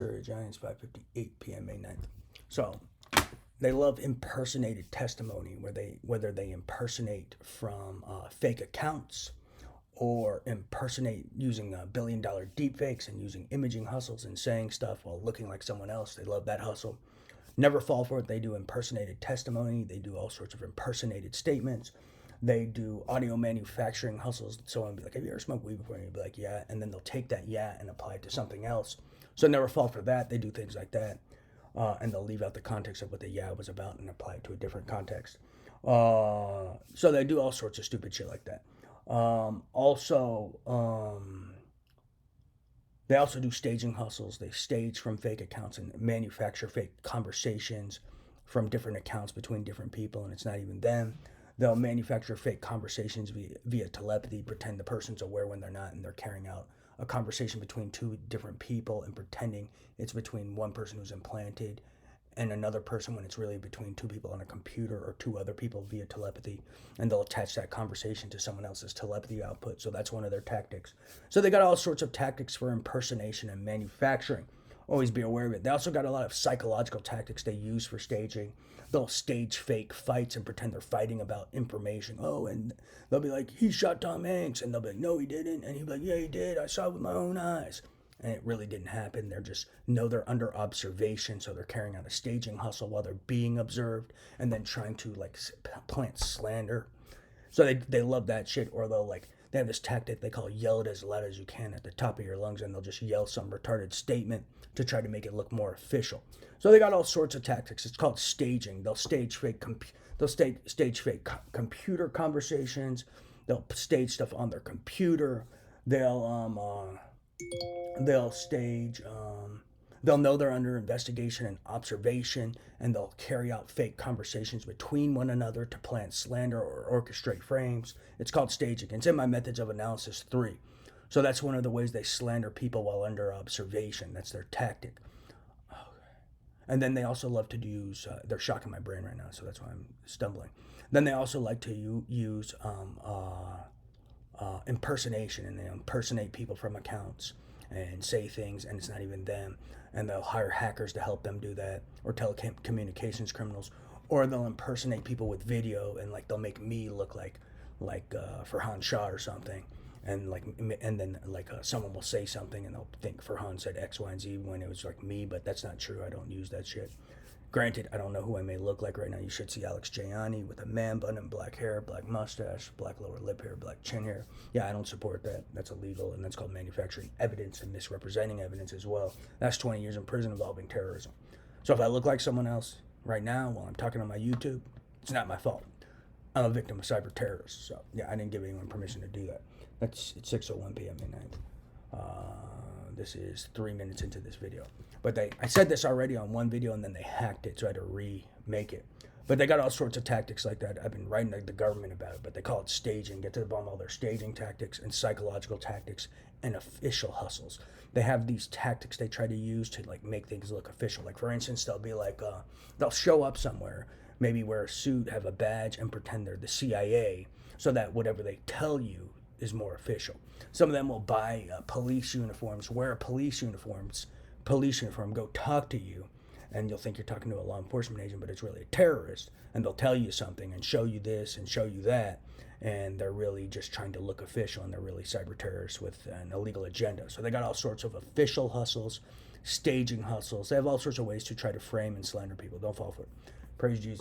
Giants, 5:58 p.m. May 9th. So they love impersonated testimony, whether they impersonate from fake accounts or impersonate using $1 billion deepfakes and using imaging hustles and saying stuff while looking like someone else. They love that hustle. Never fall for it. They do impersonated testimony. They do all sorts of impersonated statements. They do audio manufacturing hustles. Someone will be like, "Have you ever smoked weed before?" And you'll be like, "Yeah." And then they'll take that "yeah" and apply it to something else. So never fall for that. They do things like that. And they'll leave out the context of what the "yeah" was about and apply it to a different context. So they do all sorts of stupid shit like that. They also do staging hustles. They stage from fake accounts and manufacture fake conversations from different accounts between different people, and it's not even them. They'll manufacture fake conversations via telepathy, pretend the person's aware when they're not, and they're carrying out a conversation between two different people and pretending it's between one person who's implanted and another person when it's really between two people on a computer or two other people via telepathy, and they'll attach that conversation to someone else's telepathy output. So that's one of their tactics. So they got all sorts of tactics for impersonation and manufacturing. Always be aware of it. They also got a lot of psychological tactics they use for staging. They'll stage fake fights and pretend they're fighting about information. Oh, and they'll be like, "He shot Tom Hanks," and they'll be like, "No, he didn't," and he'll be like, "Yeah, he did. I saw it with my own eyes." And it really didn't happen. They're just know they're under observation, so they're carrying out a staging hustle while they're being observed, and then trying to like plant slander. So they love that shit. Or they have this tactic they call "yell it as loud as you can" at the top of your lungs, and they'll just yell some retarded statement to try to make it look more official. So they got all sorts of tactics. It's called staging. They'll stage fake computer conversations. They'll stage stuff on their computer. They'll stage they'll know they're under investigation and observation, and they'll carry out fake conversations between one another to plant slander or orchestrate frames. It's called staging. It's in my Methods of Analysis 3. So that's one of the ways they slander people while under observation. That's their tactic. And then they also love to use, they're shocking my brain right now, so that's why I'm stumbling. Then they also like to use impersonation, and they impersonate people from accounts and say things, and it's not even them. And they'll hire hackers to help them do that, or telecommunications criminals, or they'll impersonate people with video, and like they'll make me look like Farhan Shah or something, and then someone will say something, and they'll think Farhan said X, Y, and Z when it was like me, but that's not true. I don't use that shit. Granted, I don't know who I may look like right now. You should see Alex Jayani with a man bun and black hair, black mustache, black lower lip hair, black chin hair. Yeah, I don't support that. That's illegal, and that's called manufacturing evidence and misrepresenting evidence as well. That's 20 years in prison involving terrorism. So if I look like someone else right now while I'm talking on my YouTube, it's not my fault. I'm a victim of cyber terrorists. So yeah, I didn't give anyone permission to do that. It's 6:01 p.m. midnight. This is 3 minutes into this video. But I said this already on one video, and then they hacked it, so I had to remake it. But they got all sorts of tactics like that. I've been writing to the government about it, but they call it staging. Get to the bottom of all their staging tactics and psychological tactics and official hustles. They have these tactics they try to use to like make things look official. Like for instance, they'll be like, they'll show up somewhere, maybe wear a suit, have a badge, and pretend they're the CIA, so that whatever they tell you is more official. Some of them will buy police uniforms, wear a police uniform, go talk to you, and you'll think you're talking to a law enforcement agent, but it's really a terrorist, and they'll tell you something and show you this and show you that, and they're really just trying to look official, and they're really cyber terrorists with an illegal agenda. So they got all sorts of official hustles, staging hustles. They have all sorts of ways to try to frame and slander people. Don't fall for it. Praise Jesus.